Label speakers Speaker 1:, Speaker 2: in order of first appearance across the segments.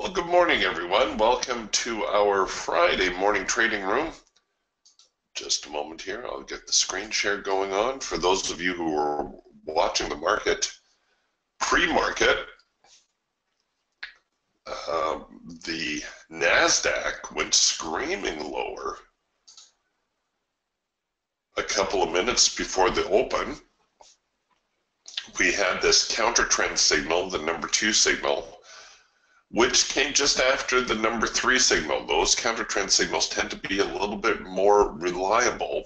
Speaker 1: Well, good morning, everyone. Welcome to our Friday morning trading room. Just a moment here. I'll get the screen share going on. For those of you who are watching the market, pre-market, the NASDAQ went screaming lower a couple of minutes before the open. We had this counter trend signal, the number 2 signal, which came just after the number 3 signal. Those counter trend signals tend to be a little bit more reliable,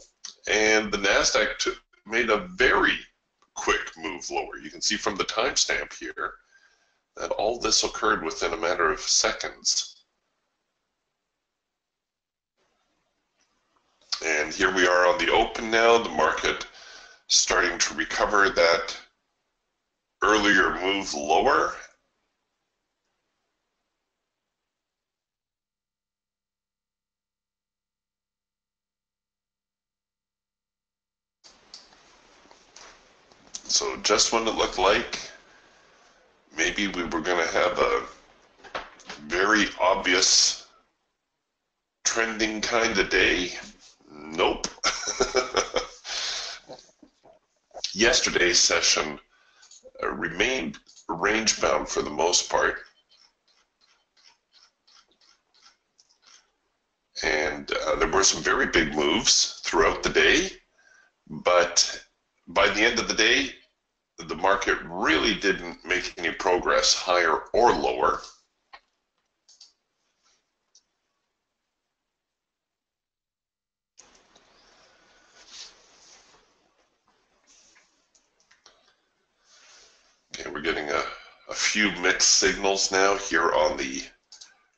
Speaker 1: and the NASDAQ made a very quick move lower. You can see from the timestamp here that all this occurred within a matter of seconds. And here we are on the open now, the market starting to recover that earlier move lower. So just when it looked like maybe we were going to have a very obvious trending kind of day, nope. Yesterday's session remained range bound for the most part, and there were some very big moves throughout the day, but by the end of the day the market really didn't make any progress higher or lower. Okay, we're getting a few mixed signals now here on the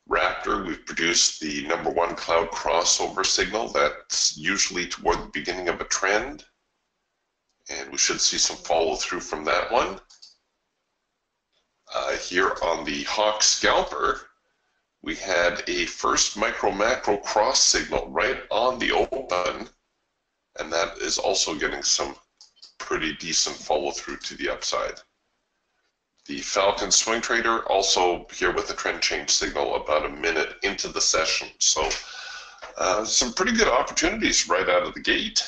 Speaker 1: Raptor. We've produced the number 1 cloud crossover signal. That's usually toward the beginning of a trend, and we should see some follow through from that one. Here on the Hawk Scalper, we had a first micro macro cross signal right on the open, and that is also getting some pretty decent follow through to the upside. The Falcon Swing Trader also here with a trend change signal about a minute into the session. So some pretty good opportunities right out of the gate.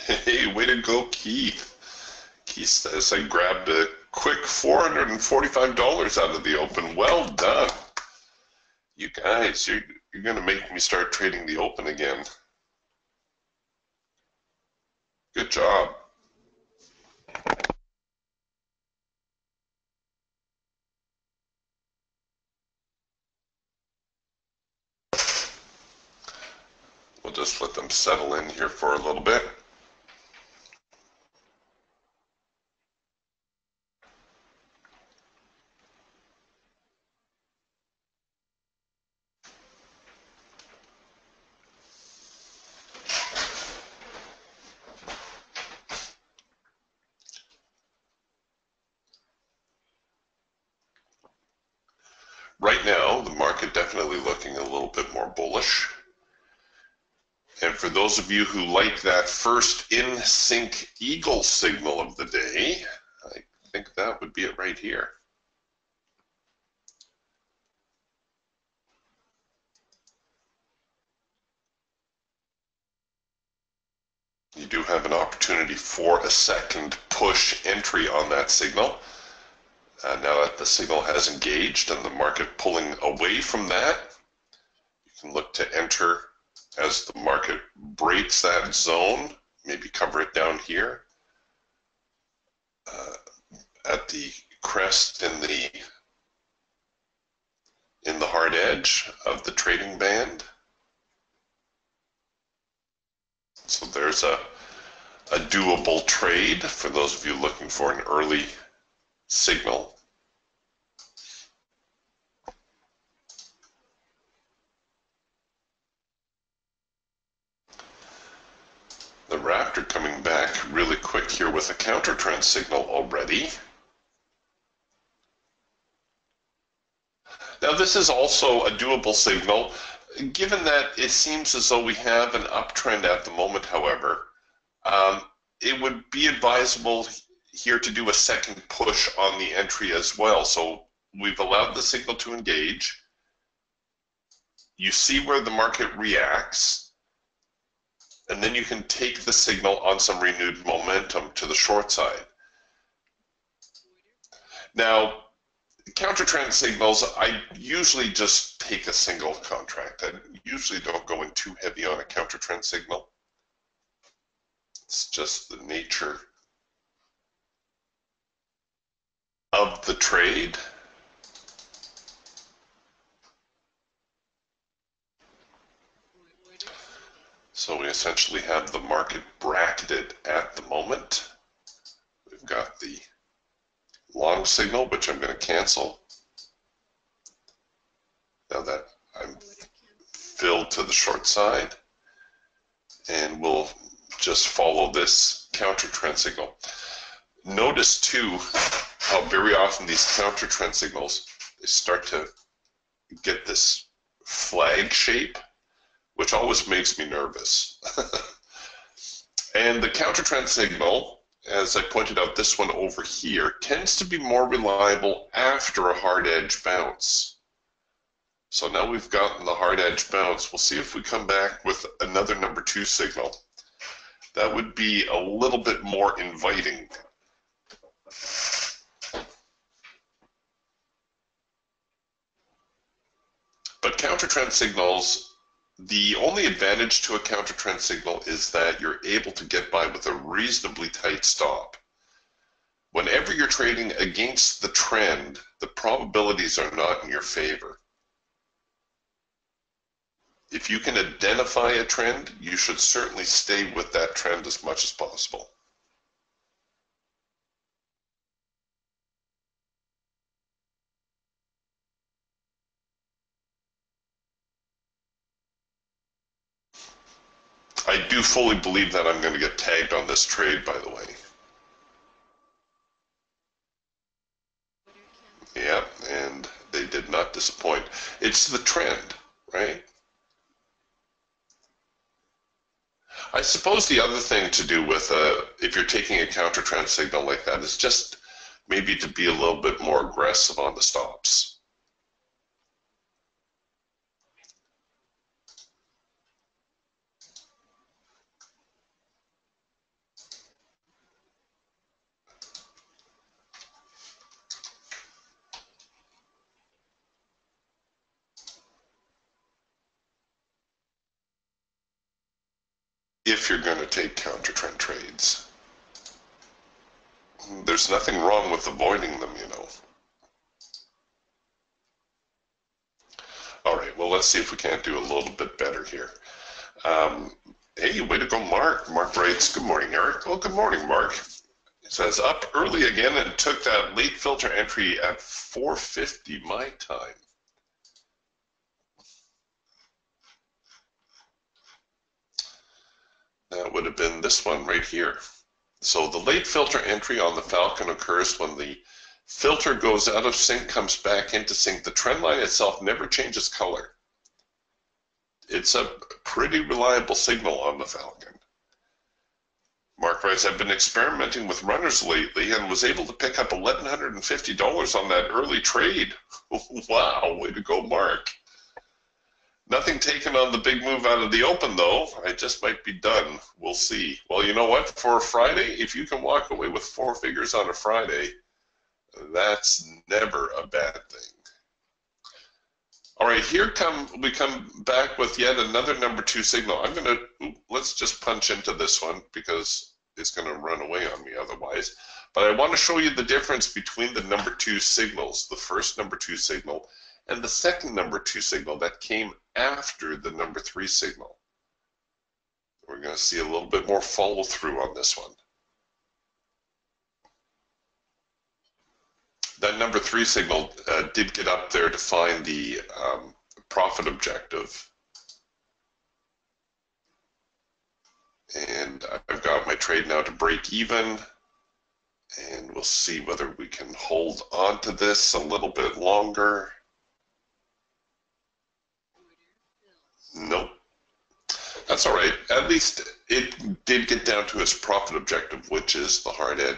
Speaker 1: Hey, way to go, Keith. Keith says I grabbed a quick $445 out of the open. Well done. You guys, you're going to make me start trading the open again. Good job. We'll just let them settle in here for a little bit. Right now, the market definitely looking a little bit more bullish. And for those of you who like that first in sync eagle signal of the day, I think that would be it right here. You do have an opportunity for a second push entry on that signal. Now that the signal has engaged and the market pulling away from that, you can look to enter as the market breaks that zone, maybe cover it down here at the crest in the hard edge of the trading band. So there's a doable trade for those of you looking for an early signal. The Raptor coming back really quick here with a counter trend signal already. Now this is also a doable signal. Given that it seems as though we have an uptrend at the moment, however, it would be advisable here to do a second push on the entry as well. So we've allowed the signal to engage. You see where the market reacts, and then you can take the signal on some renewed momentum to the short side. Now, counter trend signals, I usually just take a single contract. I usually don't go in too heavy on a counter trend signal. It's just the nature of the trade. So we essentially have the market bracketed at the moment. We've got the long signal, which I'm going to cancel. Now that I'm filled to the short side, and we'll just follow this counter trend signal. Notice too how very often these counter trend signals, they start to get this flag shape, which always makes me nervous. And the counter trend signal, as I pointed out, this one over here, tends to be more reliable after a hard edge bounce. So now we've gotten the hard edge bounce. We'll see if we come back with another number 2 signal. That would be a little bit more inviting. But counter trend signals, the only advantage to a counter trend signal is that you're able to get by with a reasonably tight stop. Whenever you're trading against the trend, the probabilities are not in your favor. If you can identify a trend, you should certainly stay with that trend as much as possible. I do fully believe that I'm going to get tagged on this trade, by the way. Yeah, and they did not disappoint. It's the trend, right? I suppose the other thing to do with if you're taking a counter trend signal like that is just maybe to be a little bit more aggressive on the stops. If you're going to take counter trend trades. There's nothing wrong with avoiding them, you know. All right, well, let's see if we can't do a little bit better here. Hey, way to go, Mark. Mark writes, good morning, Eric. Well, good morning, Mark. It says, up early again and took that late filter entry at 4:50 my time. That would have been this one right here. So the late filter entry on the Falcon occurs when the filter goes out of sync, comes back into sync. The trend line itself never changes color. It's a pretty reliable signal on the Falcon. Mark writes, I've been experimenting with runners lately and was able to pick up $1,150 on that early trade. Wow, way to go, Mark. Nothing taken on the big move out of the open, though. I just might be done. We'll see. Well, you know what? For a Friday, if you can walk away with 4 figures on a Friday, that's never a bad thing. All right, we come back with yet another number 2 signal. Let's just punch into this one because it's going to run away on me otherwise. But I want to show you the difference between the number 2 signals, the first number 2 signal and the second number 2 signal that came after the number 3 signal. We're going to see a little bit more follow through on this one. That number 3 signal did get up there to find the profit objective. And I've got my trade now to break even. And we'll see whether we can hold on to this a little bit longer. Nope. That's all right. At least it did get down to its profit objective, which is the hard edge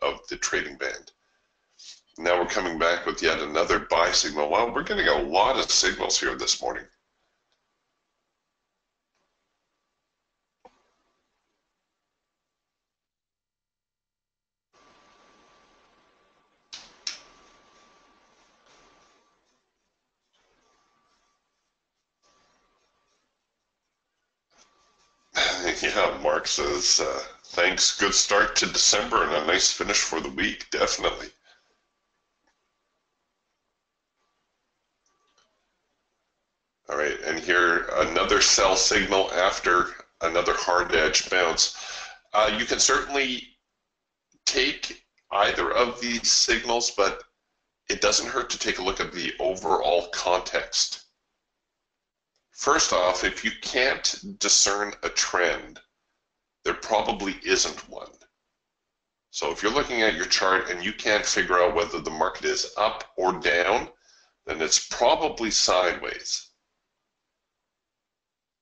Speaker 1: of the trading band. Now we're coming back with yet another buy signal. Wow, we're getting a lot of signals here this morning. Yeah, Mark says, thanks. Good start to December and a nice finish for the week. Definitely. All right, and here another sell signal after another hard edge bounce. You can certainly take either of these signals, but it doesn't hurt to take a look at the overall context. First off, if you can't discern a trend, there probably isn't one. So if you're looking at your chart and you can't figure out whether the market is up or down, then it's probably sideways.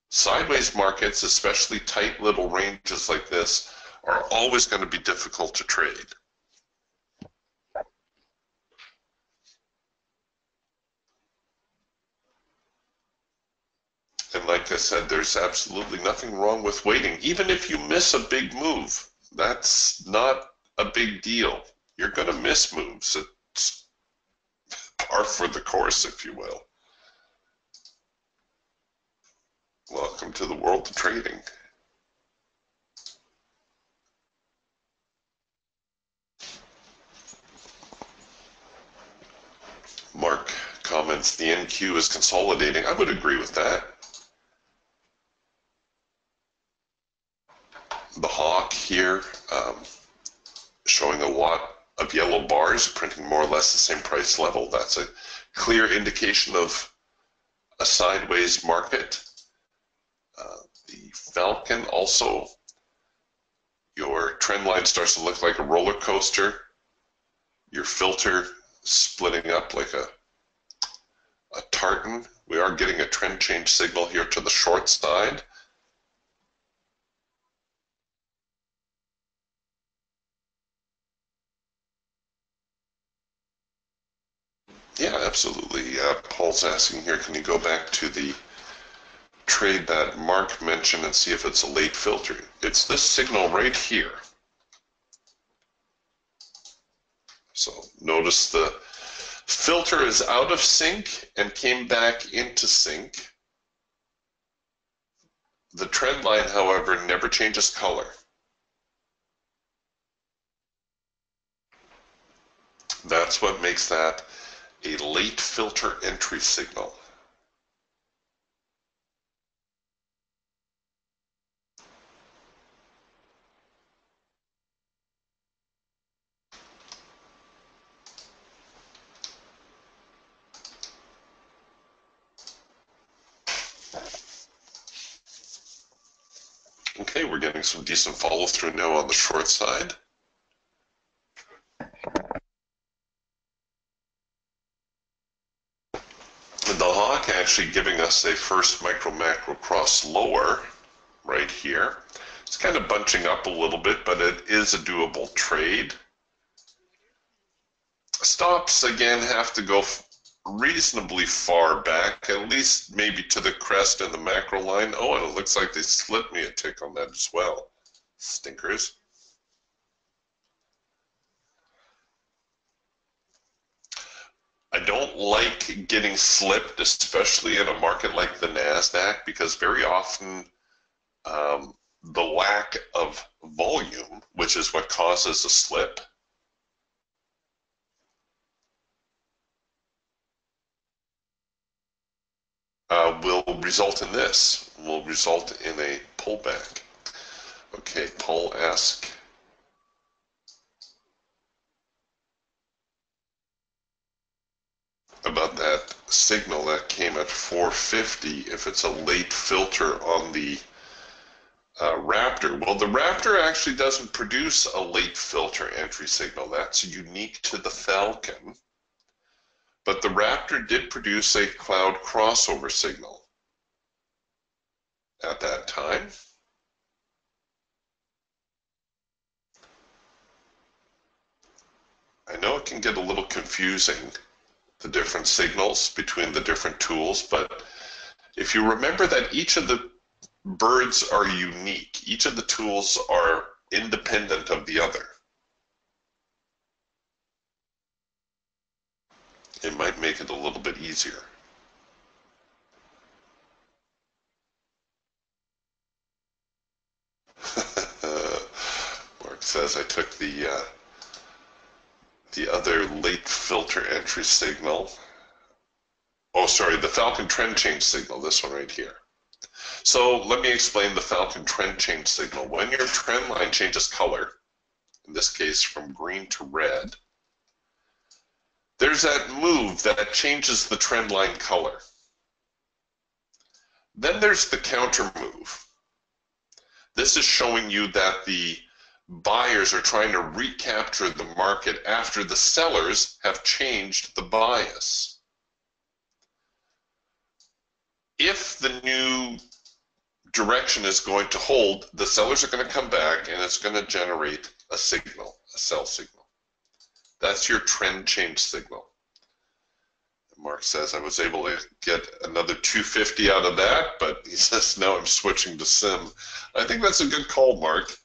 Speaker 1: Sideways markets, especially tight little ranges like this, are always going to be difficult to trade. And like I said, there's absolutely nothing wrong with waiting. Even if you miss a big move, that's not a big deal. You're going to miss moves. It's par for the course, if you will. Welcome to the world of trading. Mark comments, the NQ is consolidating. I would agree with that. The hawk here showing a lot of yellow bars, printing more or less the same price level. That's a clear indication of a sideways market. The Falcon also, your trend line starts to look like a roller coaster. Your filter splitting up like a tartan. We are getting a trend change signal here to the short side. Yeah, absolutely. Paul's asking here, can you go back to the trade that Mark mentioned and see if it's a late filter? It's this signal right here. So notice the filter is out of sync and came back into sync. The trend line, however, never changes color. That's what makes that a late filter entry signal. Okay, we're getting some decent follow through now on the short side. The hawk actually giving us a first micro macro cross lower right here. It's kind of bunching up a little bit, but it is a doable trade. Stops again have to go reasonably far back, at least maybe to the crest and the macro line. Oh, and it looks like they slipped me a tick on that as well. Stinkers. I don't like getting slipped, especially in a market like the NASDAQ, because very often the lack of volume, which is what causes a slip, will result in this, will result in a pullback. Okay, Paul asks, about that signal that came at 450, if it's a late filter on the Raptor. Well, the Raptor actually doesn't produce a late filter entry signal. That's unique to the Falcon. But the Raptor did produce a cloud crossover signal. at that time. I know it can get a little confusing, the different signals between the different tools, but if you remember that each of the birds are unique, each of the tools are independent of the other, it might make it a little bit easier. Mark says I took the other late filter entry signal. Oh, sorry, the Falcon trend change signal, this one right here. So let me explain the Falcon trend change signal. When your trend line changes color, in this case from green to red, there's that move that changes the trend line color. Then there's the counter move. This is showing you that the buyers are trying to recapture the market after the sellers have changed the bias. If the new direction is going to hold, the sellers are going to come back and it's going to generate a signal, a sell signal. That's your trend change signal. Mark says I was able to get another 250 out of that, but he says now I'm switching to sim. I think that's a good call, Mark.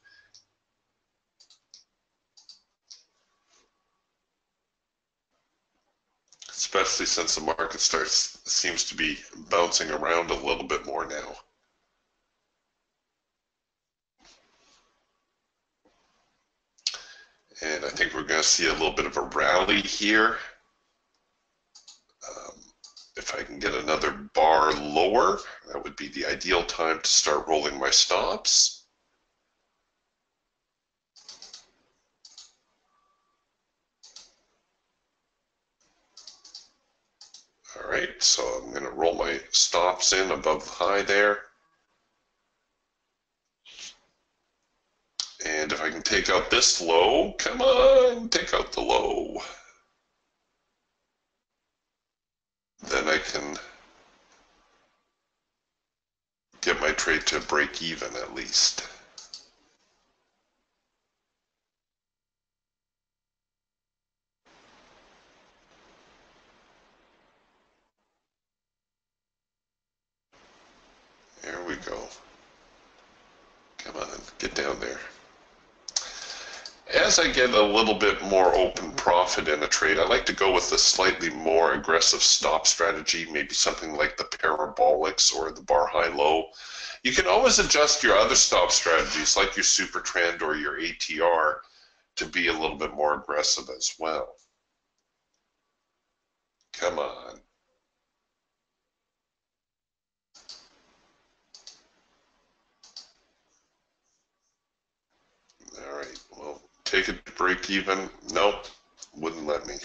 Speaker 1: Especially since the market seems to be bouncing around a little bit more now. And I think we're going to see a little bit of a rally here. If I can get another bar lower, that would be the ideal time to start rolling my stops. All right, so I'm going to roll my stops in above the high there. And if I can take out this low, come on, take out the low. Then I can get my trade to break even at least. There we go. Come on, get down there. As I get a little bit more open profit in a trade, I like to go with a slightly more aggressive stop strategy, maybe something like the parabolics or the bar high low. You can always adjust your other stop strategies like your super trend or your ATR to be a little bit more aggressive as well. Come on. All right, well, take it to break even. Nope, wouldn't let me.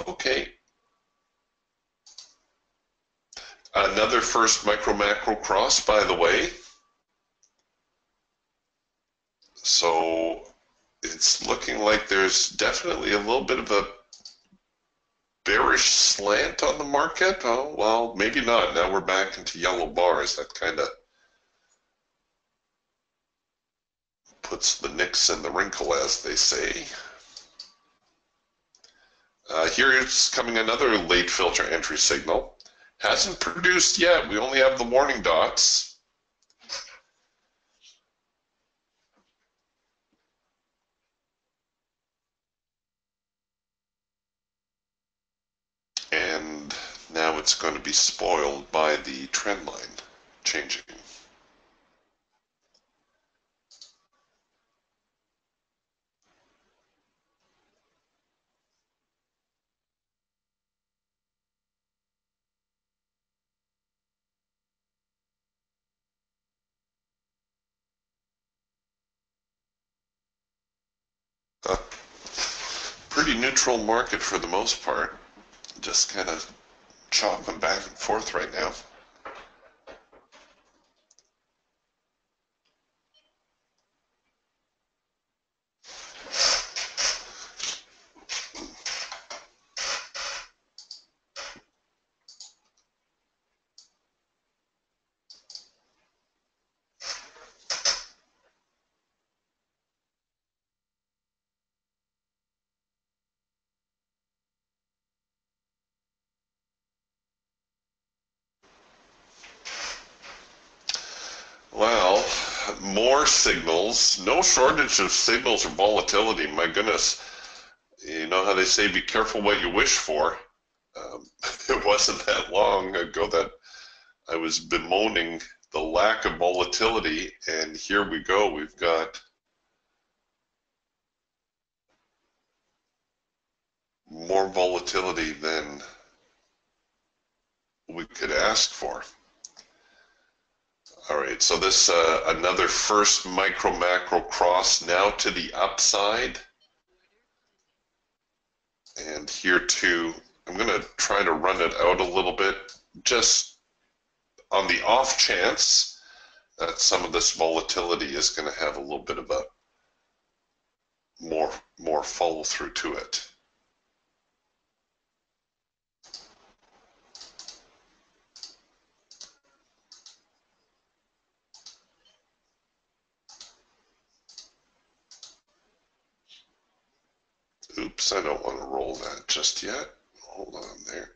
Speaker 1: Okay. Another first micro macro cross, by the way. So it's looking like there's definitely a little bit of a bearish slant on the market. Oh, well, maybe not. Now we're back into yellow bars. That kind of puts the nicks in the wrinkle, as they say. Here is coming another late filter entry signal. Hasn't produced yet. We only have the warning dots. And now it's going to be spoiled by the trend line changing. Pretty neutral market for the most part. Just kind of chopping back and forth right now. more signals. No shortage of signals or volatility. My goodness. You know how they say, be careful what you wish for. It wasn't that long ago that I was bemoaning the lack of volatility, and here we go. We've got more volatility than we could ask for. All right, so this another first micro macro cross now to the upside. And here too, I'm going to try to run it out a little bit, just on the off chance that some of this volatility is going to have a little bit of a more follow through to it. Oops, I don't want to roll that just yet. Hold on there.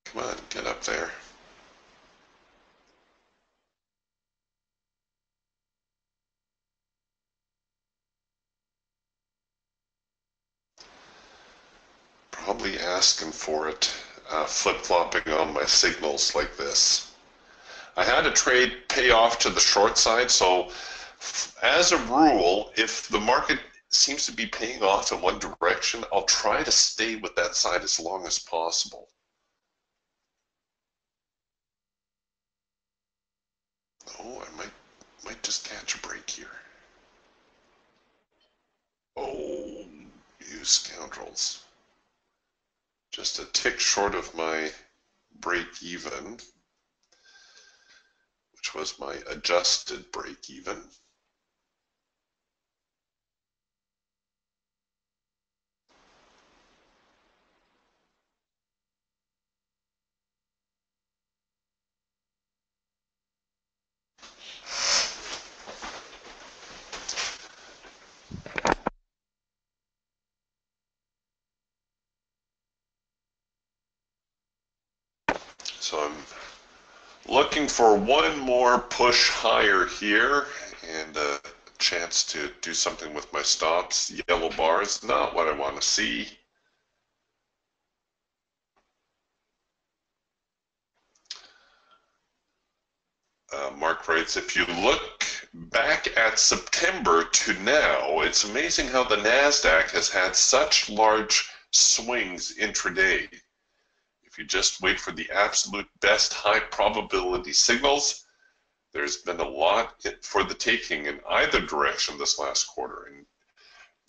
Speaker 1: Come on, get up there. Probably asking for it, flip-flopping on my signals like this. I had a trade pay off to the short side, so as a rule, if the market seems to be paying off in one direction, I'll try to stay with that side as long as possible. Oh, I might just catch a break here. Oh, you scoundrels. Just a tick short of my break even, which was my adjusted break even. So I'm looking for one more push higher here and a chance to do something with my stops. Yellow bars, not what I want to see. Mark writes, if you look back at September to now, it's amazing how the NASDAQ has had such large swings intraday. If you just wait for the absolute best high probability signals, there's been a lot for the taking in either direction this last quarter. And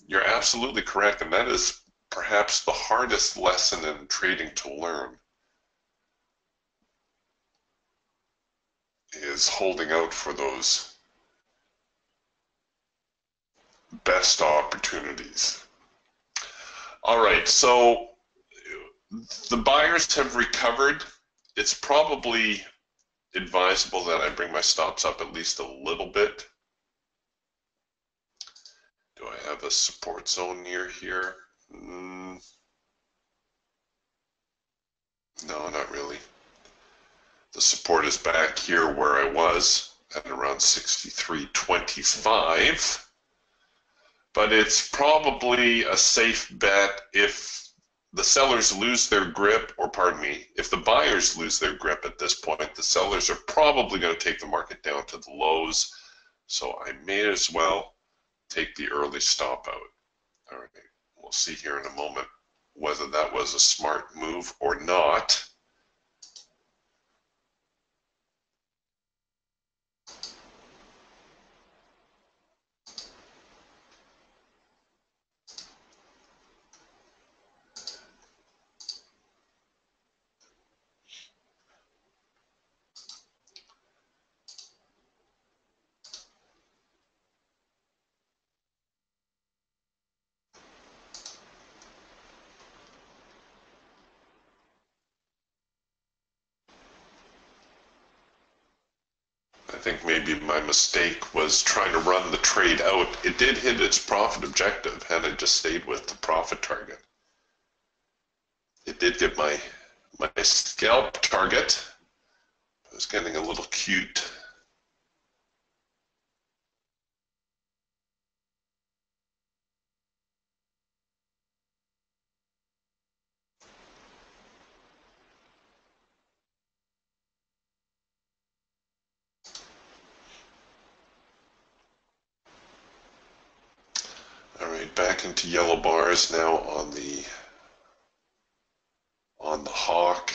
Speaker 1: you're absolutely correct, and that is perhaps the hardest lesson in trading to learn, is holding out for those best opportunities. All right, so the buyers have recovered. It's probably advisable that I bring my stops up at least a little bit. Do I have a support zone near here? No, not really. The support is back here where I was at around 63.25. But it's probably a safe bet if the sellers lose their grip, or pardon me, if the buyers lose their grip at this point, the sellers are probably going to take the market down to the lows. So I may as well take the early stop out. All right, we'll see here in a moment whether that was a smart move or not. think maybe my mistake was trying to run the trade out. It did hit its profit objective had I just stayed with the profit target. It did get my scalp target. I was getting a little cute. All right, back into yellow bars now on the hawk.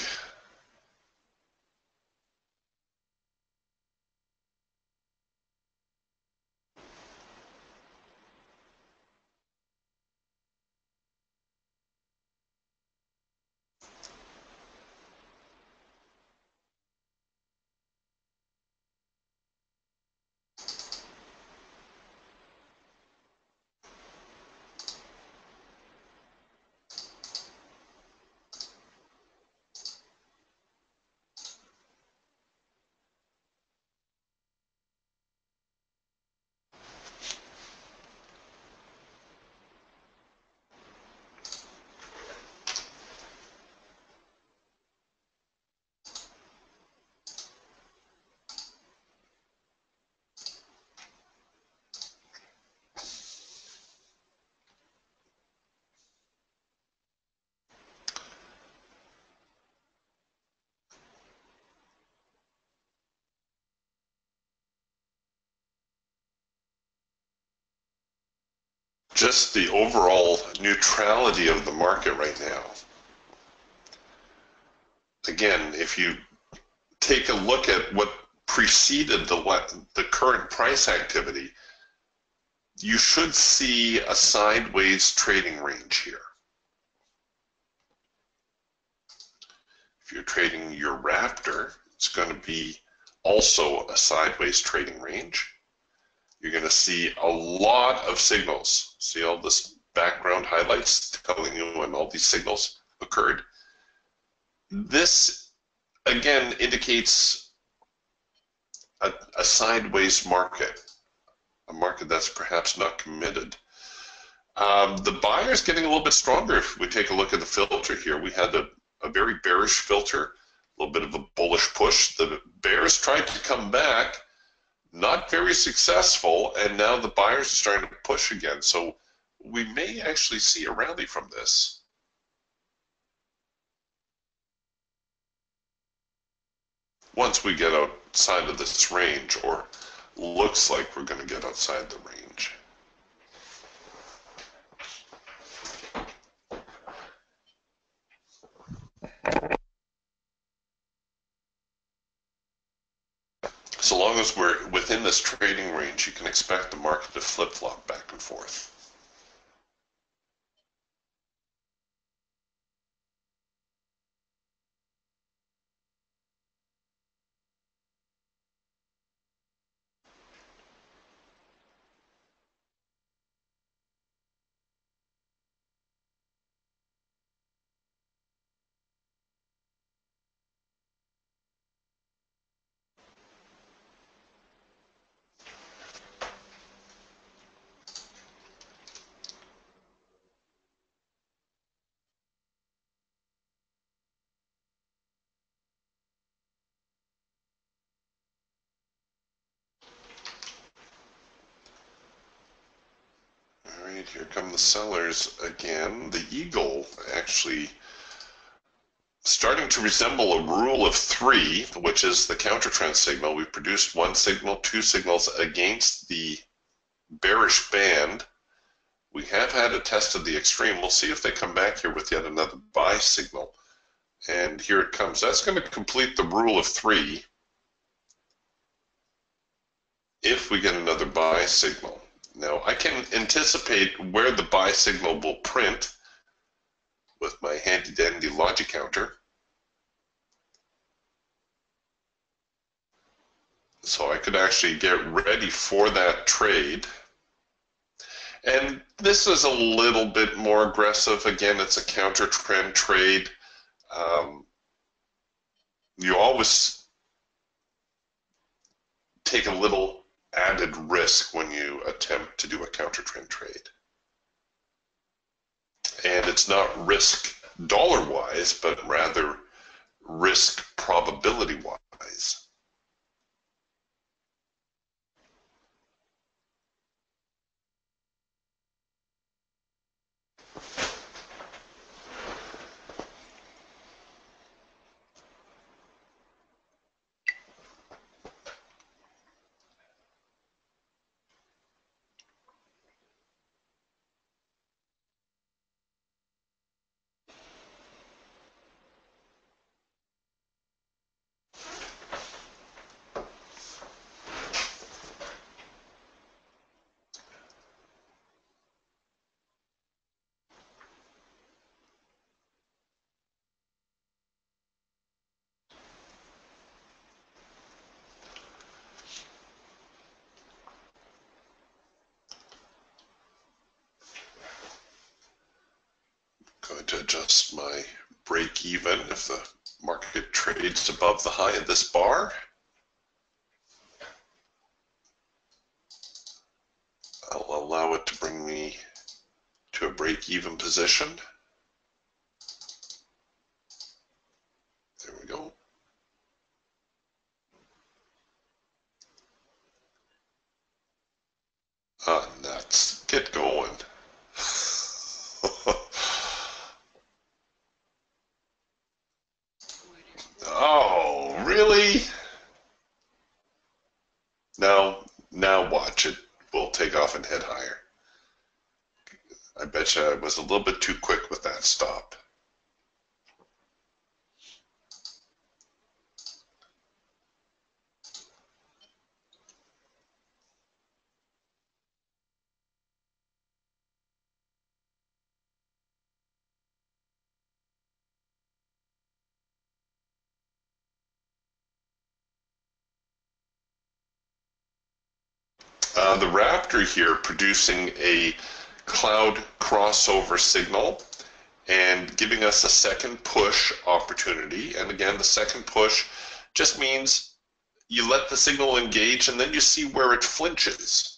Speaker 1: Just the overall neutrality of the market right now. Again, if you take a look at what preceded the current price activity, you should see a sideways trading range here. If you're trading your Raptor, it's going to be also a sideways trading range. You're going to see a lot of signals. See all this background highlights telling you when all these signals occurred? This, again, indicates a sideways market, a market that's perhaps not committed. The buyer's getting a little bit stronger. If we take a look at the filter here, we had a very bearish filter, a little bit of a bullish push. The bears tried to come back, not very successful, and now the buyers are starting to push again. So we may actually see a rally from this. Once we get outside of this range, or looks like we're going to get outside the range. So long as we're within this trading range, you can expect the market to flip-flop back and forth. Here come the sellers again. The eagle actually starting to resemble a rule of three, which is the counter trend signal. We've produced one signal, two signals against the bearish band. We have had a test of the extreme. We'll see if they come back here with yet another buy signal. And here it comes. That's going to complete the rule of three if we get another buy signal. Now, I can anticipate where the buy signal will print with my handy-dandy logic counter. So I could actually get ready for that trade. And this is a little bit more aggressive. Again, it's a counter trend trade. You always take a little added risk when you attempt to do a counter trend trade. And it's not risk dollar-wise, but rather risk probability-wise. Going to adjust my break even if the market trades above the high of this bar. I'll allow it to bring me to a break even position. There we go. Nuts. Get going. Oh, really? Now watch it. We'll take off and head higher. I bet you I was a little bit too quick with that stop. The Raptor here producing a cloud crossover signal and giving us a second push opportunity. And again, the second push just means you let the signal engage and then you see where it flinches.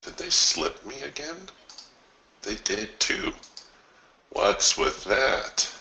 Speaker 1: Did they slip me again? They did too. What's with that?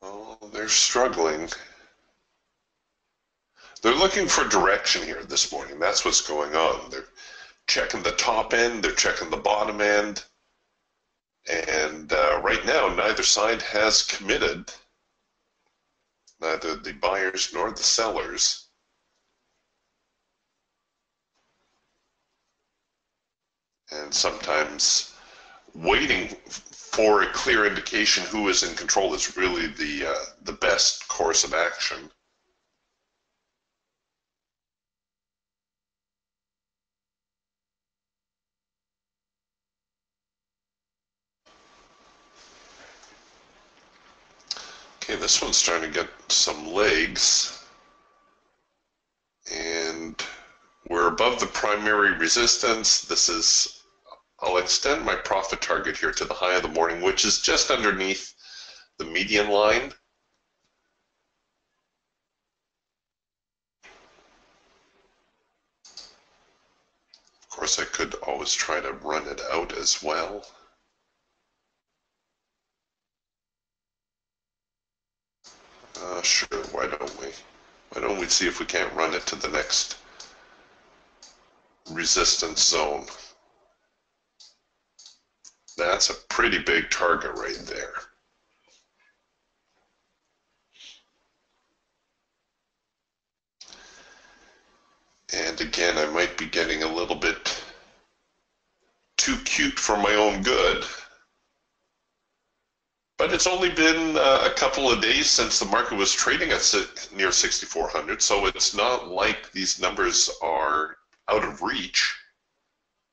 Speaker 1: Oh, they're struggling. They're looking for direction here this morning. That's what's going on. They're checking the top end, they're checking the bottom end, and right now neither side has committed, neither the buyers nor the sellers. And sometimes waiting for a clear indication who is in control is really the best course of action. Okay, this one's starting to get some legs, and we're above the primary resistance. I'll extend my profit target here to the high of the morning, which is just underneath the median line. Of course, I could always try to run it out as well. Sure, why don't we? Why don't we see if we can't run it to the next resistance zone? That's a pretty big target right there. And again, I might be getting a little bit too cute for my own good. But it's only been a couple of days since the market was trading at near 6,400, so it's not like these numbers are out of reach.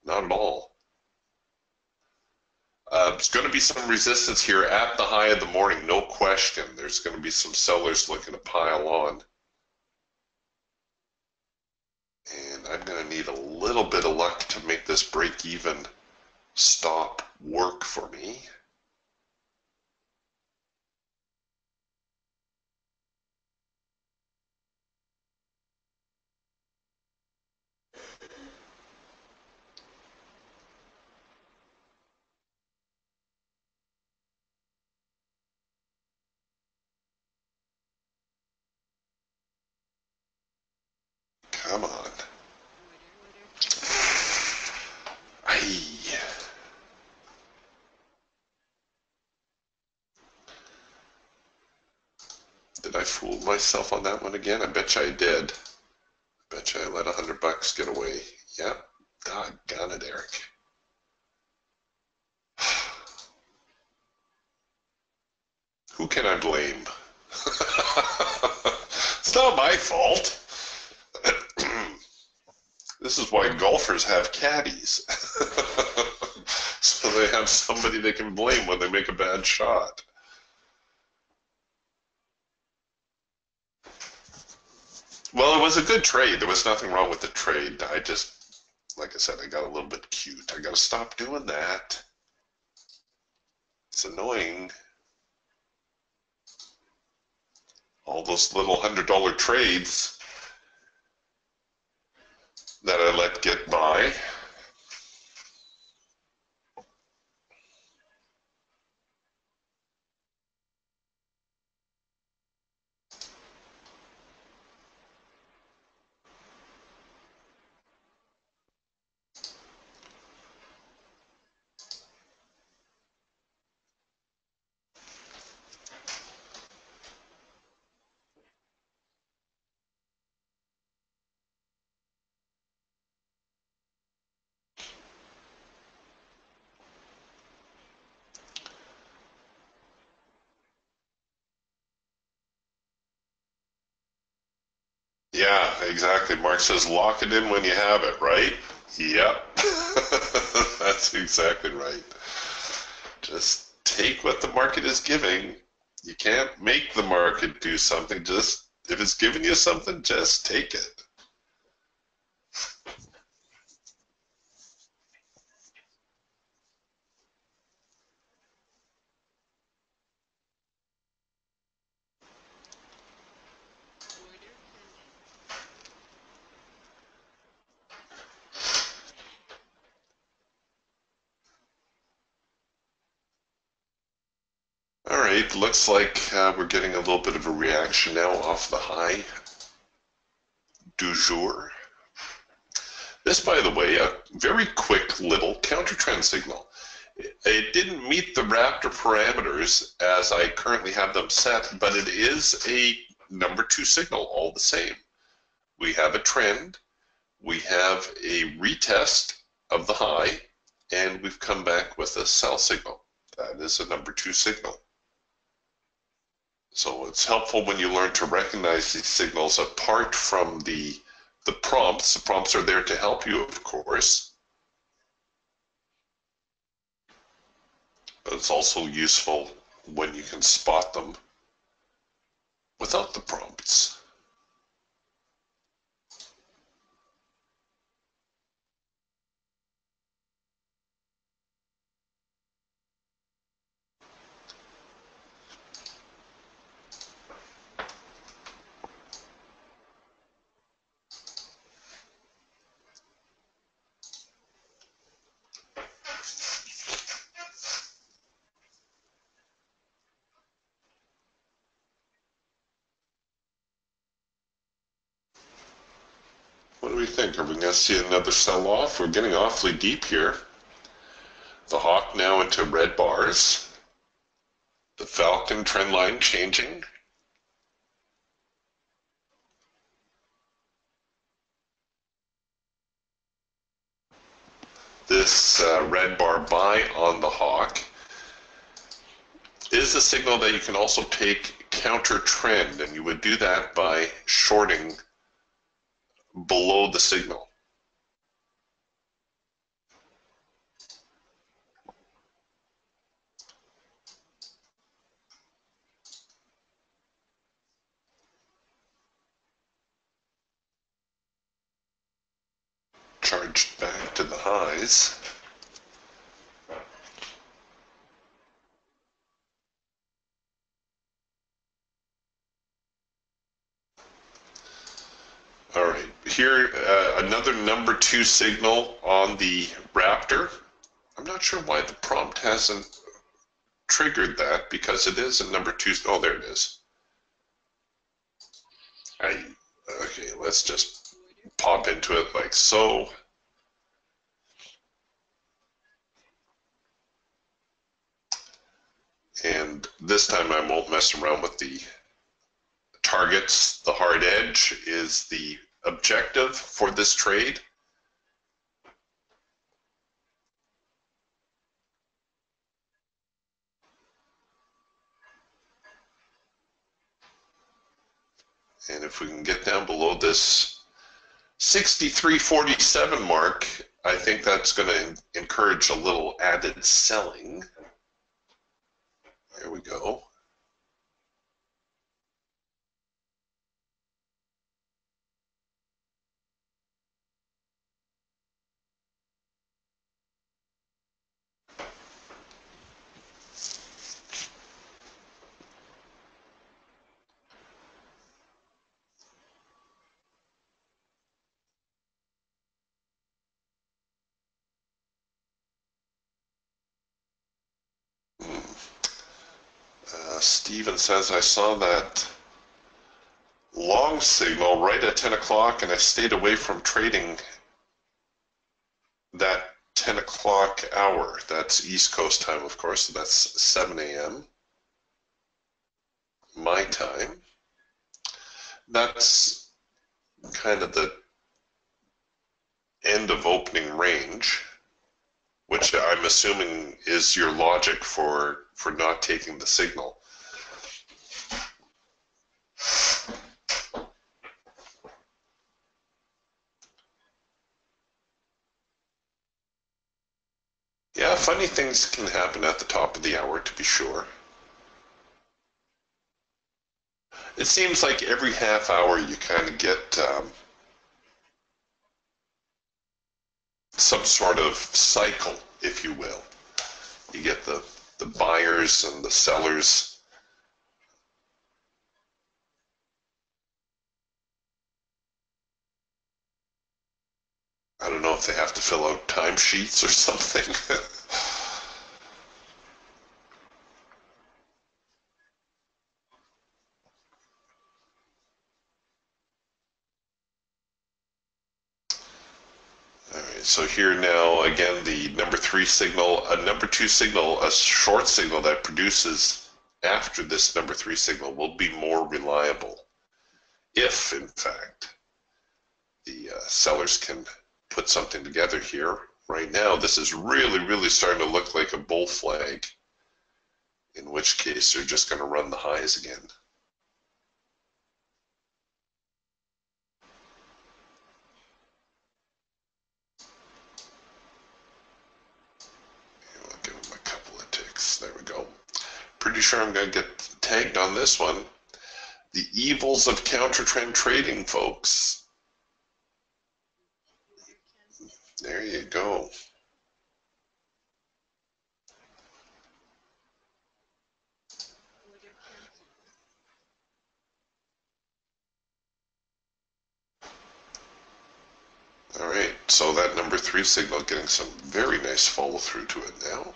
Speaker 1: Not at all. There's going to be some resistance here at the high of the morning, no question. There's going to be some sellers looking to pile on. And I'm going to need a little bit of luck to make this break-even stop work for me. Come on. Aye. Did I fool myself on that one again? I bet you I did. I bet you I let $100 get away. Yep. Doggone it, Eric. Who can I blame? It's not my fault. This is why golfers have caddies. So they have somebody they can blame when they make a bad shot. Well, it was a good trade. There was nothing wrong with the trade. I just, like I said, I got a little bit cute. I got to stop doing that. It's annoying. All those little $100 trades that I let get by. Yeah, exactly. Mark says lock it in when you have it, right? Yep. That's exactly right. Just take what the market is giving. You can't make the market do something. Just if it's giving you something, just take it. All right, looks like we're getting a little bit of a reaction now off the high du jour. This, by the way, a very quick little counter trend signal. It didn't meet the Raptor parameters as I currently have them set, but it is a number 2 signal all the same. We have a trend, we have a retest of the high, and we've come back with a sell signal. That is a number 2 signal. So it's helpful when you learn to recognize these signals apart from the prompts. The prompts are there to help you, of course. But it's also useful when you can spot them. without the prompts. What do we think? Are we going to see another sell-off? We're getting awfully deep here. The hawk now into red bars. The falcon trend line changing. This red bar buy on the hawk is a signal that you can also take counter trend, and you would do that by shorting below the signal. Charged back to the highs. All right, here another number 2 signal on the Raptor. I'm not sure why the prompt hasn't triggered that, because it is a number 2. Oh, there it is. Okay, let's just pop into it like so. And this time I won't mess around with the targets. The hard edge is the objective for this trade. And if we can get down below this 63.47 mark, I think that's going to encourage a little added selling. There we go. Steven says, I saw that long signal right at 10 o'clock and I stayed away from trading that 10 o'clock hour. That's East Coast time, of course, so that's 7 a.m. my time. That's kind of the end of opening range, which I'm assuming is your logic for not taking the signal. Yeah, funny things can happen at the top of the hour, to be sure. It seems like every half hour you kind of get some sort of cycle, if you will. You get the buyers and the sellers. I don't know if they have to fill out timesheets or something. All right, so here now, again, the number 3 signal, a number 2 signal, a short signal that produces after this number 3 signal will be more reliable if, in fact, the sellers can put something together here. Right now, this is really starting to look like a bull flag, in which case they're just going to run the highs again. I'll give them a couple of ticks. There we go. Pretty sure I'm going to get tagged on this one. The evils of counter-trend trading, folks. There you go. All right, so that number 3 signal getting some very nice follow through to it now.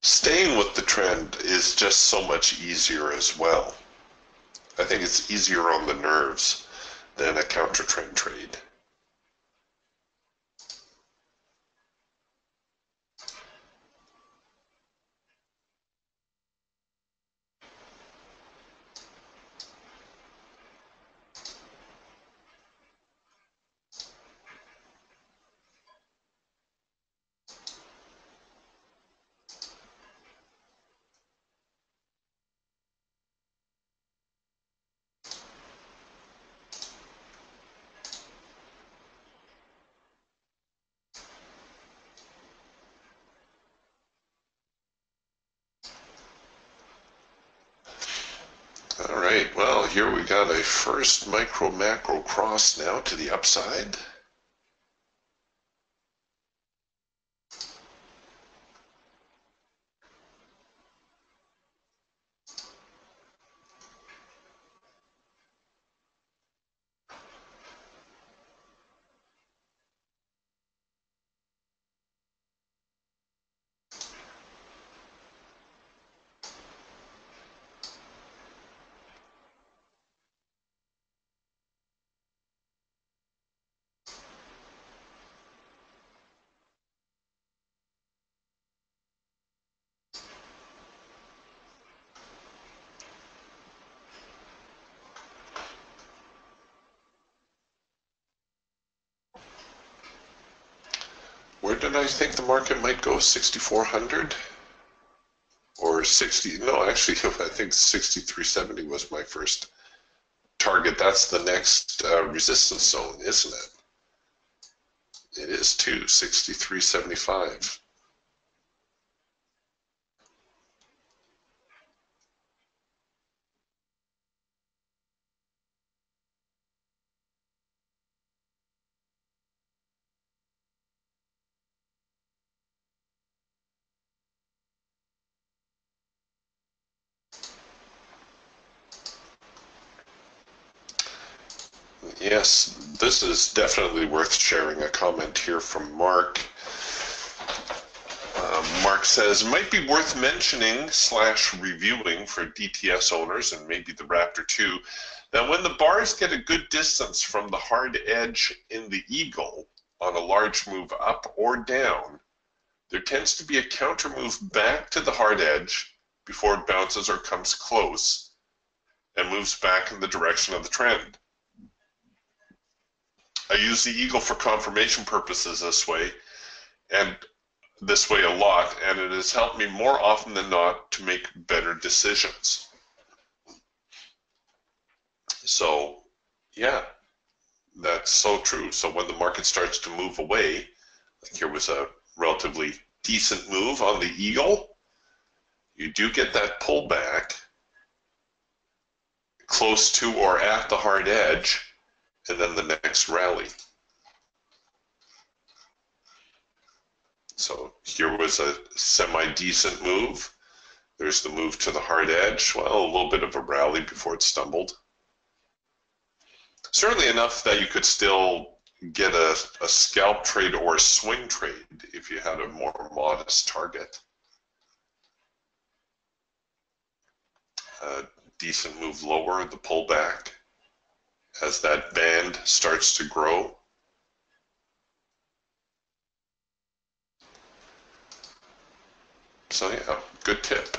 Speaker 1: Staying with the trend is just so much easier as well. I think it's easier on the nerves than a counter trend trade. All right, well, here we got a first micro macro cross now to the upside. Where did I think the market might go? 6,400? Or 60? No, actually, I think 6,370 was my first target. That's the next resistance zone, isn't it? It is too, 6,375. Yes, this is definitely worth sharing. A comment here from Mark. Mark says, might be worth mentioning / reviewing for DTS owners and maybe the Raptor too, that when the bars get a good distance from the hard edge in the eagle on a large move up or down, there tends to be a counter move back to the hard edge before it bounces or comes close and moves back in the direction of the trend. I use the eagle for confirmation purposes this way a lot, and it has helped me more often than not to make better decisions. So yeah, that's so true. So when the market starts to move away, like here was a relatively decent move on the eagle, you do get that pullback close to or at the hard edge, and then the next rally. So here was a semi-decent move. There's the move to the hard edge. Well, a little bit of a rally before it stumbled. Certainly enough that you could still get a scalp trade or a swing trade if you had a more modest target. A decent move lower, the pullback, as that band starts to grow. So yeah, good tip.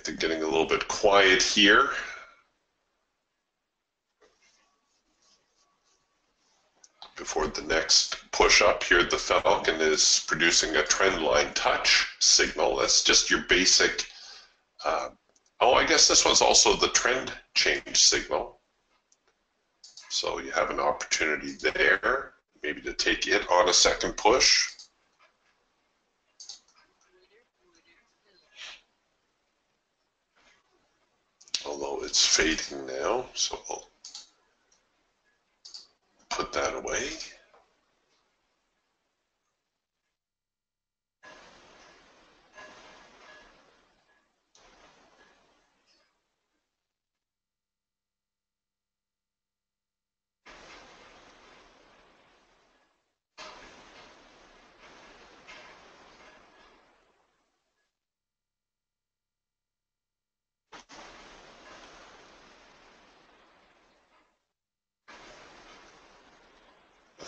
Speaker 1: they're getting a little bit quiet here. Before the next push up here, the Falcon is producing a trend line touch signal. That's just your basic, oh, I guess this one's also the trend change signal. So you have an opportunity there, maybe to take it on a second push. Although it's fading now, so I'll put that away.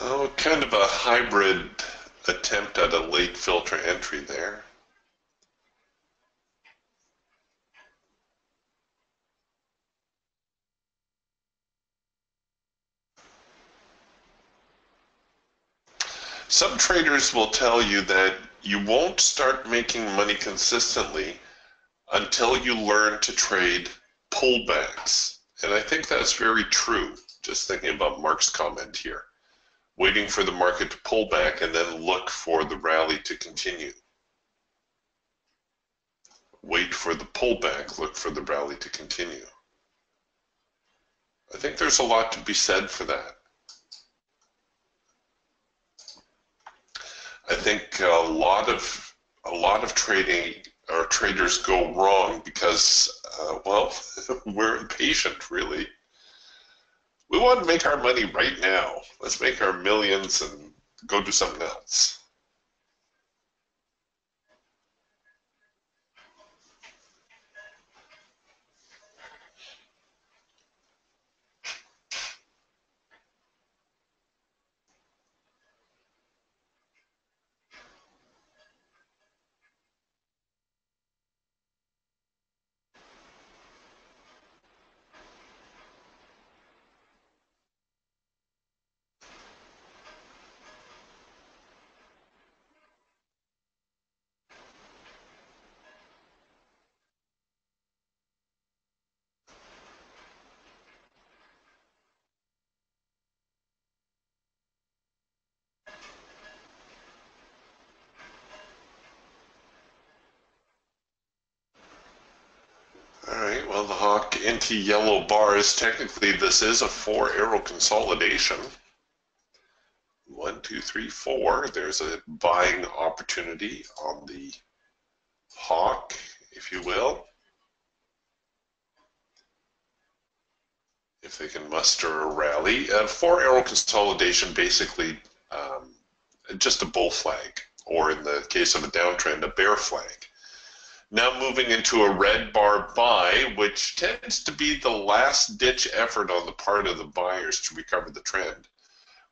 Speaker 1: Oh, kind of a hybrid attempt at a late filter entry there. Some traders will tell you that you won't start making money consistently until you learn to trade pullbacks. And I think that's very true, just thinking about Mark's comment here. Waiting for the market to pull back and then look for the rally to continue. Wait for the pullback, look for the rally to continue. I think there's a lot to be said for that. I think a lot of trading or traders go wrong because, well, we're impatient, really. We want to make our money right now. Let's make our millions and go do something else. Alright, well, the hawk into yellow bars. Technically, this is a 4-arrow consolidation. 1, 2, 3, 4. There's a buying opportunity on the hawk, if you will. If they can muster a rally. A 4-arrow consolidation, basically just a bull flag, or in the case of a downtrend, a bear flag. Now moving into a red bar buy, which tends to be the last ditch effort on the part of the buyers to recover the trend.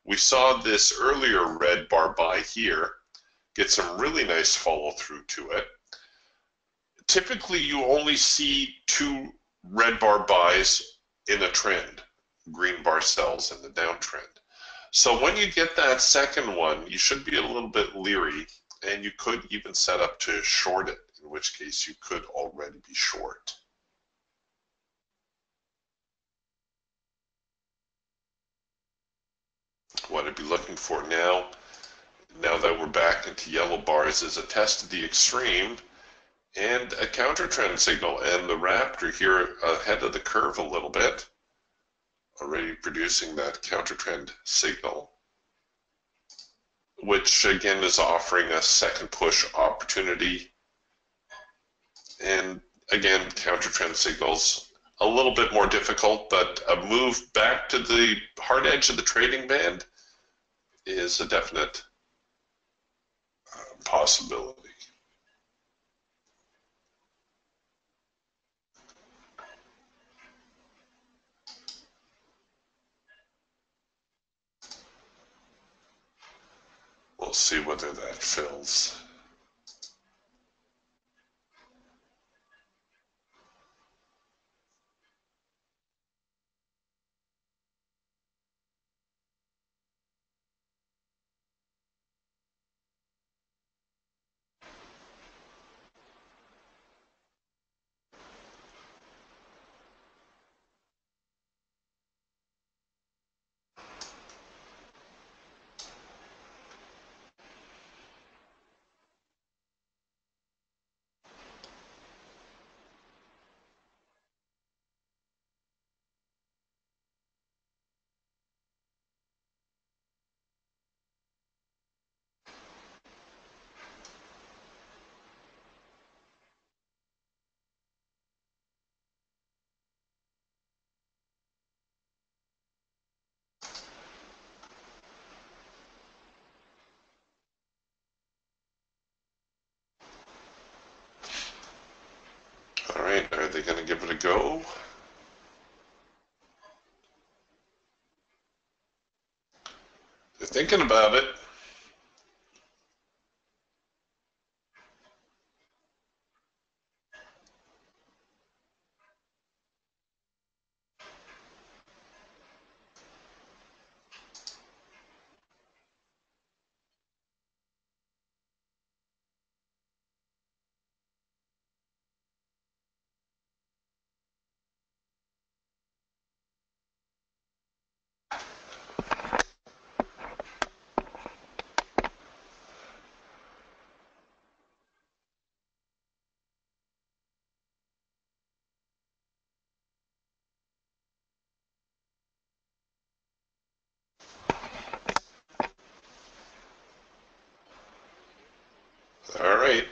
Speaker 1: We saw this earlier red bar buy here, get some really nice follow through to it. Typically you only see 2 red bar buys in a trend, green bar sells in the downtrend. So when you get that second one, you should be a little bit leery, and you could even set up to short it, in which case you could already be short. What I'd be looking for now that we're back into yellow bars, is a test of the extreme and a counter trend signal, and the Raptor here ahead of the curve a little bit, already producing that counter trend signal, which again is offering a second push opportunity. And again, counter trend signals a little bit more difficult, but a move back to the hard edge of the trading band is a definite possibility. We'll see whether that fills. give it a go. They're thinking about it. All right.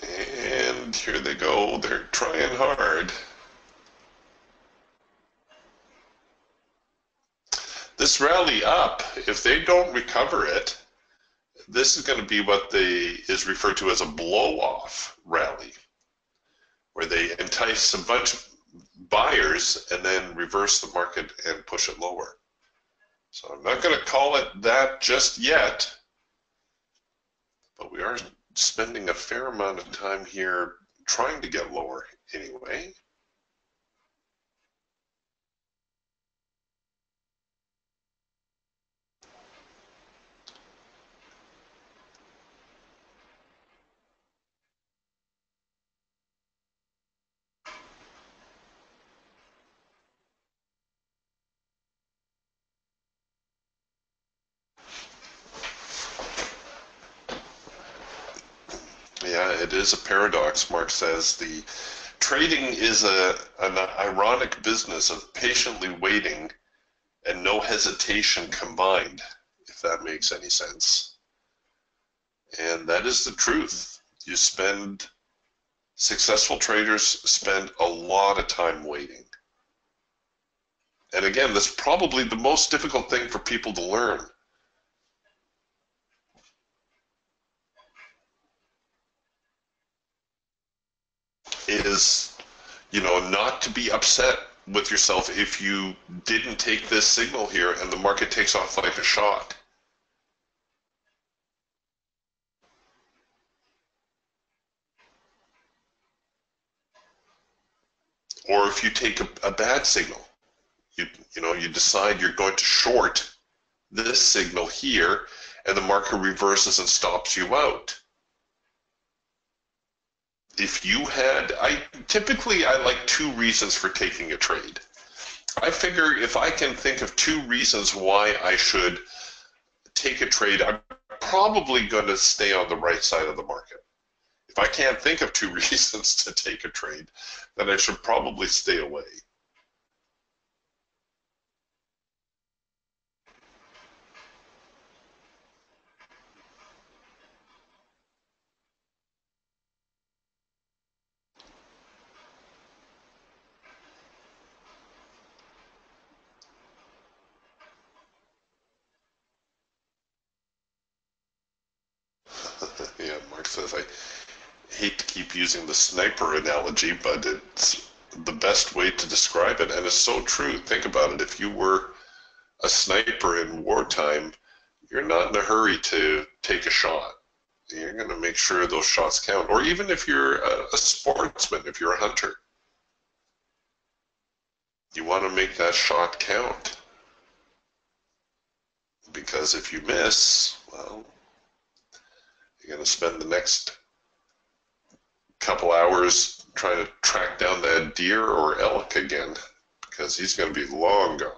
Speaker 1: And here they go. They're trying hard. This rally up, if they don't recover it, this is going to be what is referred to as a blow-off rally, where they entice a bunch of buyers and then reverse the market and push it lower. So I'm not going to call it that just yet, but we are spending a fair amount of time here trying to get lower anyway. Yeah, it is a paradox, Mark says. The trading is an ironic business of patiently waiting and no hesitation combined, if that makes any sense. And that is the truth. Successful traders spend a lot of time waiting. And again, that's probably the most difficult thing for people to learn. Is, not to be upset with yourself if you didn't take this signal here and the market takes off like a shot. Or if you take a bad signal, you decide you're going to short this signal here and the market reverses and stops you out. If you had, typically I like 2 reasons for taking a trade. I figure if I can think of 2 reasons why I should take a trade, I'm probably going to stay on the right side of the market. If I can't think of 2 reasons to take a trade, then I should probably stay away. Yeah, Mark says, I hate to keep using the sniper analogy, but it's the best way to describe it, and it's so true. Think about it. If you were a sniper in wartime, you're not in a hurry to take a shot. You're going to make sure those shots count. Or even if you're a sportsman, if you're a hunter, you want to make that shot count. Because if you miss, well, you're going to spend the next couple hours trying to track down that deer or elk again, because he's going to be long gone.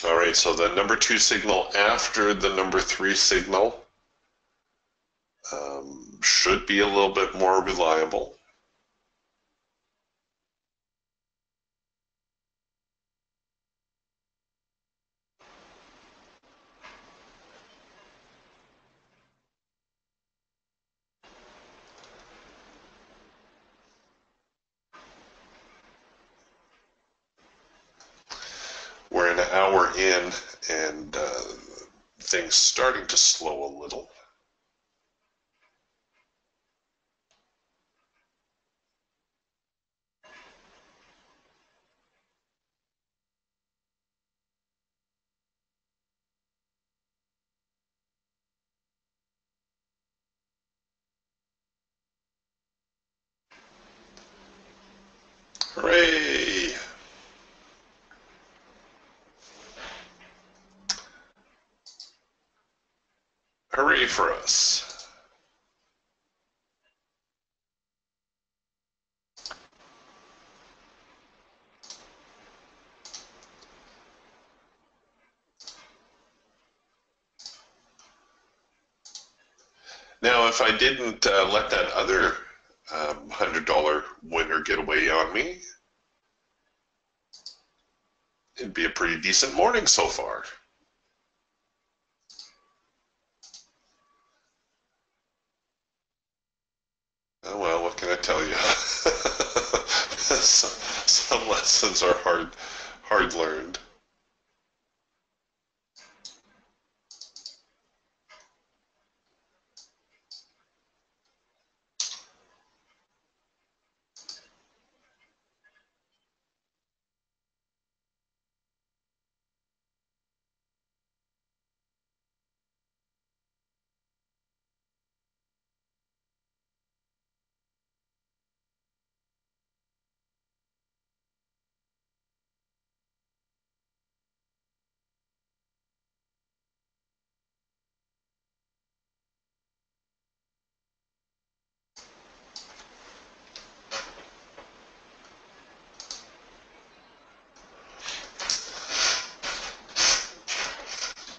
Speaker 1: All right, so the number 2 signal after the number 3 signal should be a little bit more reliable. We're an hour in and things starting to slow a little. Hooray! Hooray for us. Now, if I didn't let that other $100 winner get away on me, it'd be a pretty decent morning so far. Oh well, what can I tell you? Some lessons are hard learned.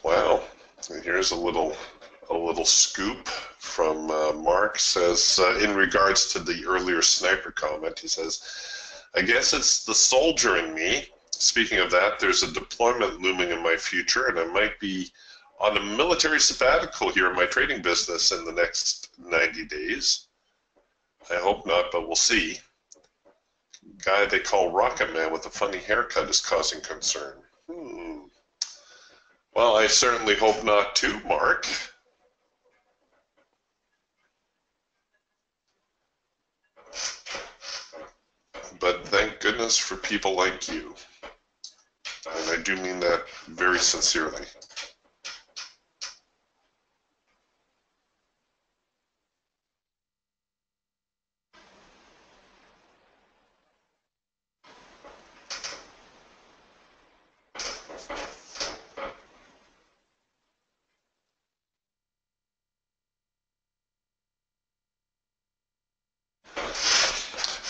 Speaker 1: Wow, and here's a little scoop from Mark. Says in regards to the earlier sniper comment, he says, I guess it's the soldier in me. Speaking of that, there's a deployment looming in my future, and I might be on a military sabbatical here in my trading business in the next 90 days. I hope not, but we'll see. Guy they call Rocket Man with a funny haircut is causing concern. Well, I certainly hope not too, Mark. But thank goodness for people like you. And I do mean that very sincerely.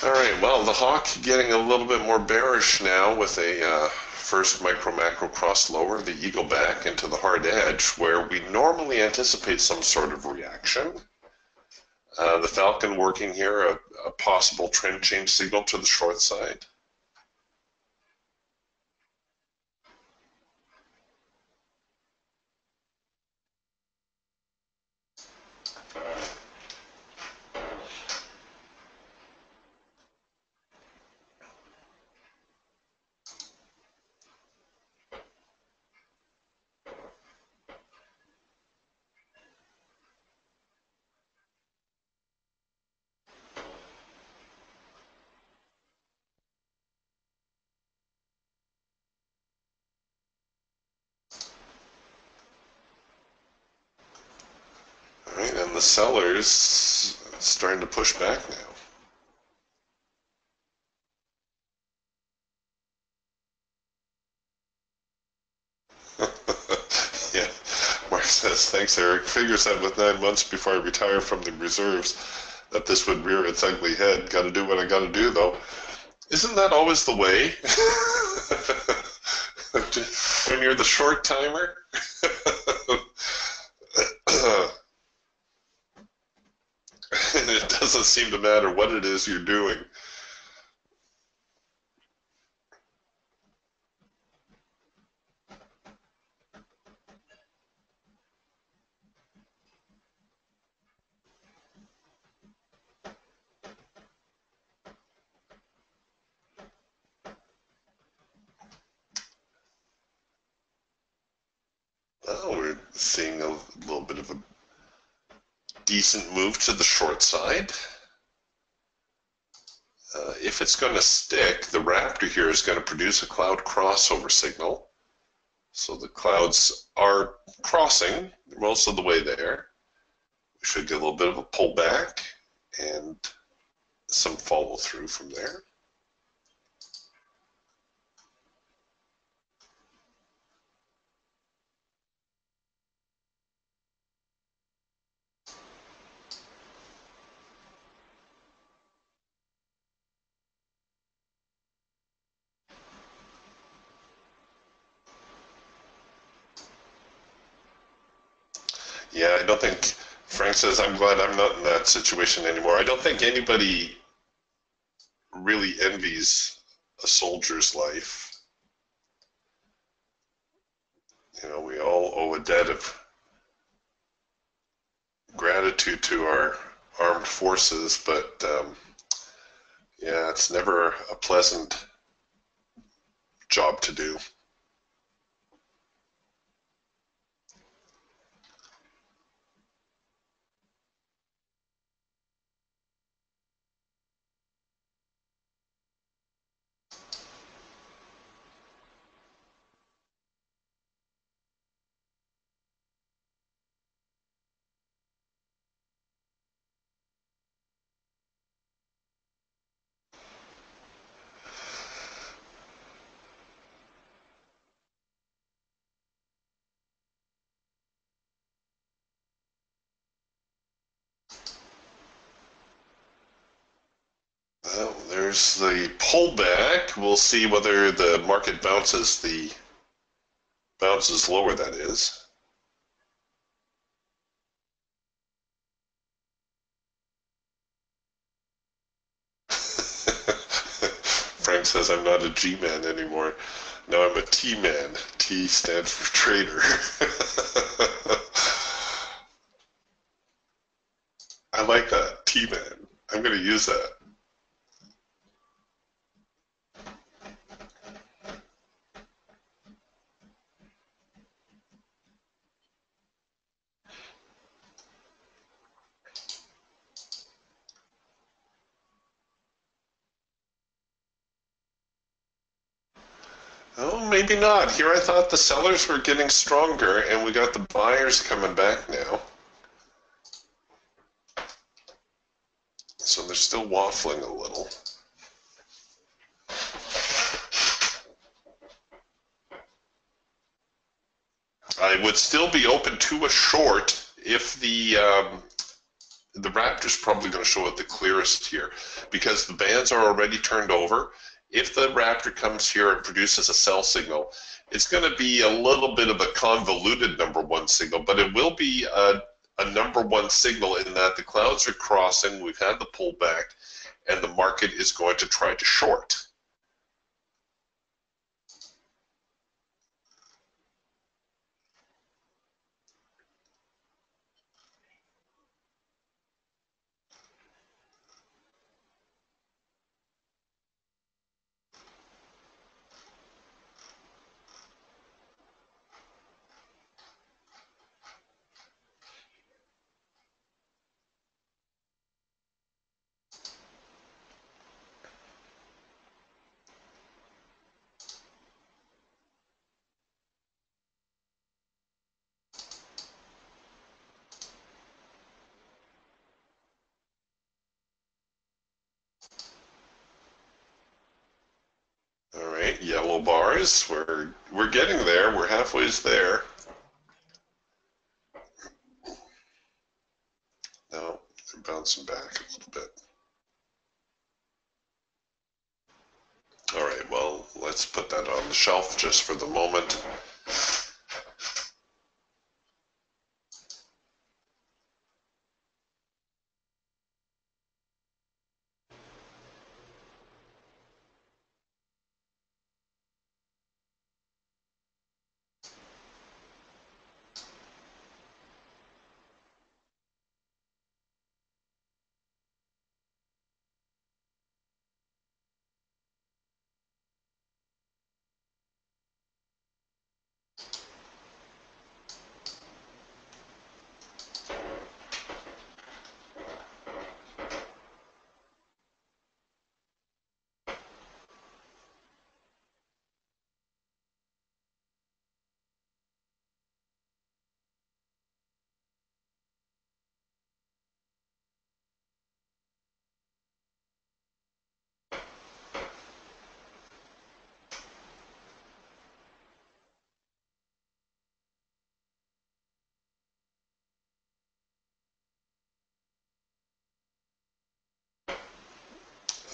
Speaker 1: All right, well, the hawk getting a little bit more bearish now with a first micro-macro cross lower, the eagle back into the hard edge where we normally anticipate some sort of reaction. The falcon working here, a possible trend change signal to the short side. All right, and the sellers starting to push back now. Yeah, Mark says, thanks, Eric. Figures that with 9 months before I retire from the reserves, that this would rear its ugly head. Got to do what I got to do, though. Isn't that always the way? When you're the short timer? And it doesn't seem to matter what it is you're doing. Well, we're seeing a little bit of a decent move to the short side. If it's going to stick, the raptor here is going to produce a cloud crossover signal. So the clouds are crossing most of the way there. We should get a little bit of a pullback and some follow through from there. Yeah, I don't think, Frank says, I'm glad I'm not in that situation anymore. I don't think anybody really envies a soldier's life. You know, we all owe a debt of gratitude to our armed forces, but yeah, it's never a pleasant job to do. Well, there's the pullback. We'll see whether the market bounces lower, that is. Frank says I'm not a G-man anymore. Now I'm a T-man. T stands for trader. I like that, T-man. I'm going to use that. Oh, maybe not. Here I thought the sellers were getting stronger, and we got the buyers coming back now. So they're still waffling a little. I would still be open to a short if the the Raptor's probably going to show it the clearest here because the bands are already turned over. If the Raptor comes here and produces a sell signal, it's going to be a little bit of a convoluted number one signal, but it will be a number one signal in that the clouds are crossing, we've had the pullback, and the market is going to try to short. All right, yellow bars. We're getting there. We're halfway there. No, they're bouncing back a little bit. All right, well, let's put that on the shelf just for the moment.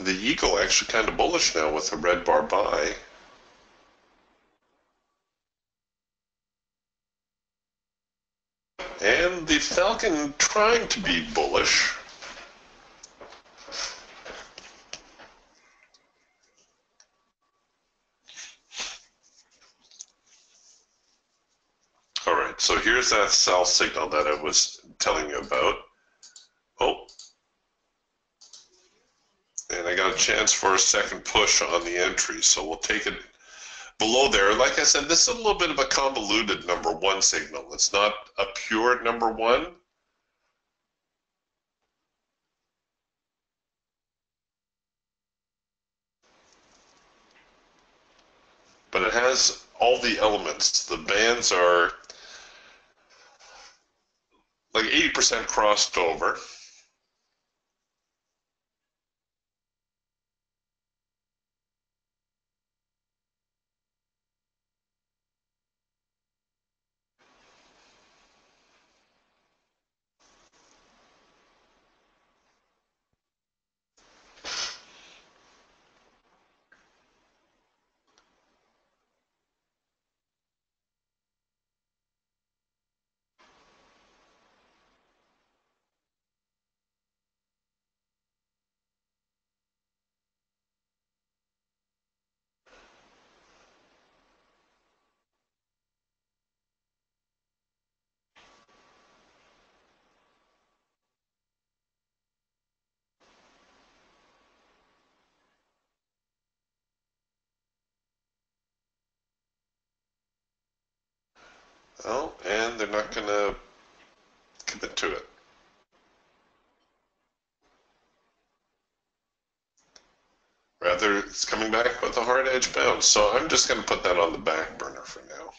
Speaker 1: The Eagle actually kind of bullish now with a red bar buy. And the Falcon trying to be bullish. All right, so here's that sell signal that I was telling you about. Oh, and I got a chance for a second push on the entry, so we'll take it below there. Like I said, this is a little bit of a convoluted number one signal. It's not a pure number one. But it has all the elements. The bands are like 80% crossed over. Oh, and they're not going to commit to it. Rather, it's coming back with a hard edge bounce. So I'm just going to put that on the back burner for now.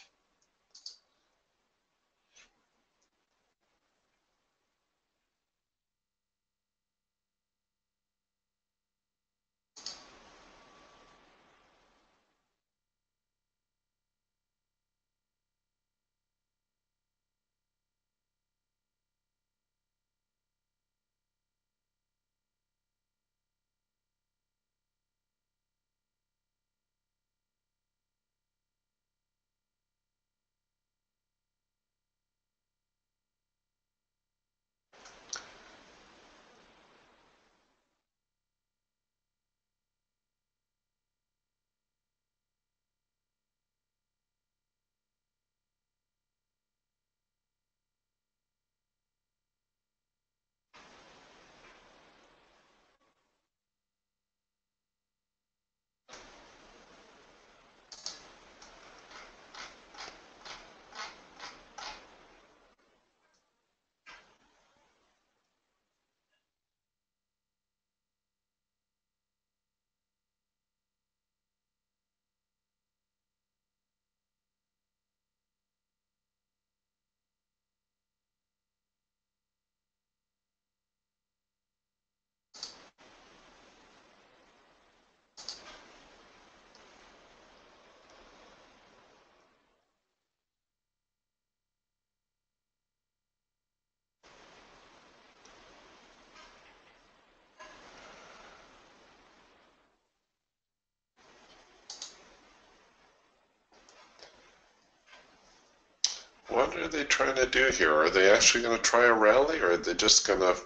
Speaker 1: What are they trying to do here? Are they actually going to try a rally, or are they just going to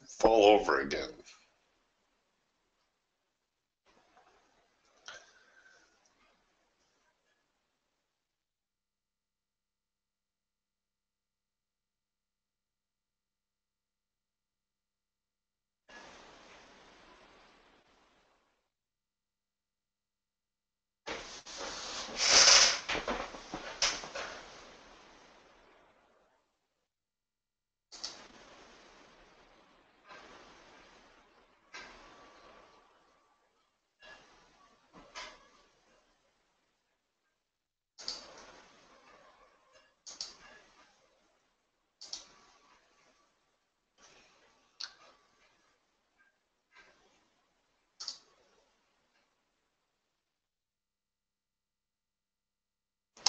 Speaker 1: fall over again?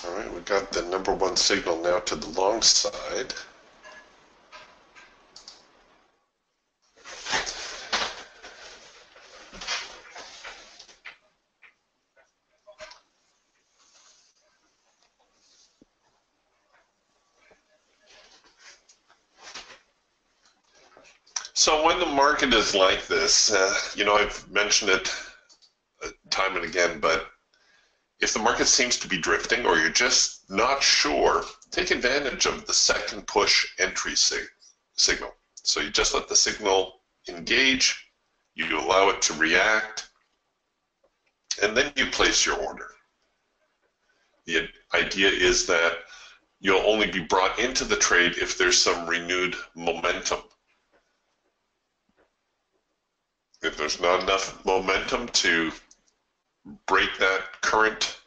Speaker 1: All right, we got the number one signal now to the long side. So when the market is like this, I've mentioned it time and again, but if the market seems to be drifting or you're just not sure, take advantage of the second push entry signal. So you just let the signal engage, you allow it to react, and then you place your order. The idea is that you'll only be brought into the trade if there's some renewed momentum. If there's not enough momentum to break that current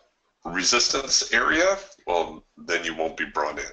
Speaker 1: resistance area, well, then you won't be brought in.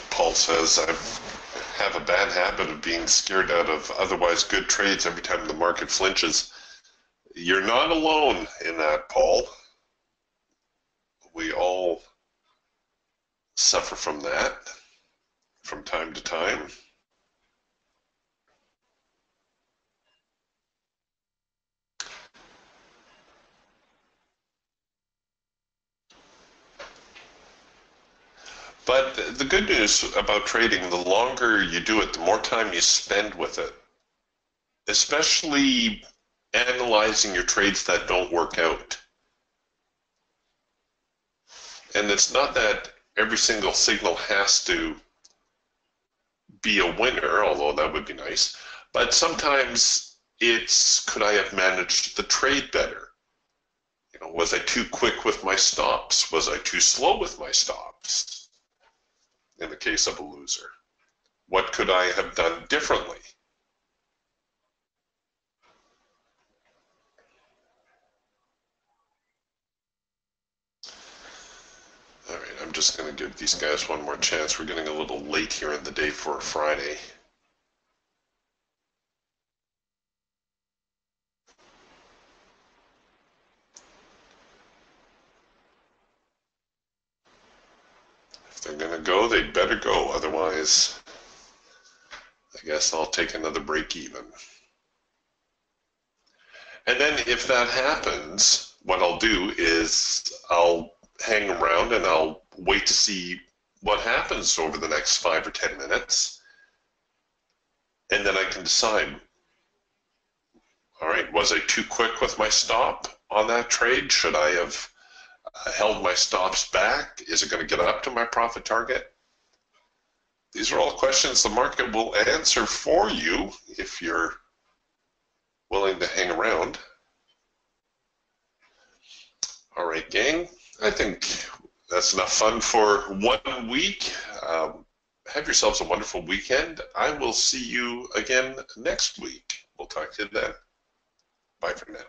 Speaker 1: Paul says, I have a bad habit of being scared out of otherwise good trades every time the market flinches. You're not alone in that, Paul. We all suffer from that from time to time. But the good news about trading, the longer you do it, the more time you spend with it, especially analyzing your trades that don't work out. And it's not that every single signal has to be a winner, although that would be nice, but sometimes it's, could I have managed the trade better? Was I too quick with my stops? Was I too slow with my stops? In the case of a loser, what could I have done differently? All right, I'm just going to give these guys one more chance. We're getting a little late here in the day for a Friday. If they're going to go, they'd better go. Otherwise, I guess I'll take another break even. And then if that happens, what I'll do is I'll hang around and I'll wait to see what happens over the next 5 or 10 minutes. And then I can decide, all right, was I too quick with my stop on that trade? Should I have held my stops back? Is it going to get up to my profit target? These are all questions the market will answer for you if you're willing to hang around. All right, gang, I think that's enough fun for 1 week. have yourselves a wonderful weekend. I will see you again next week. We'll talk to you then. Bye for now.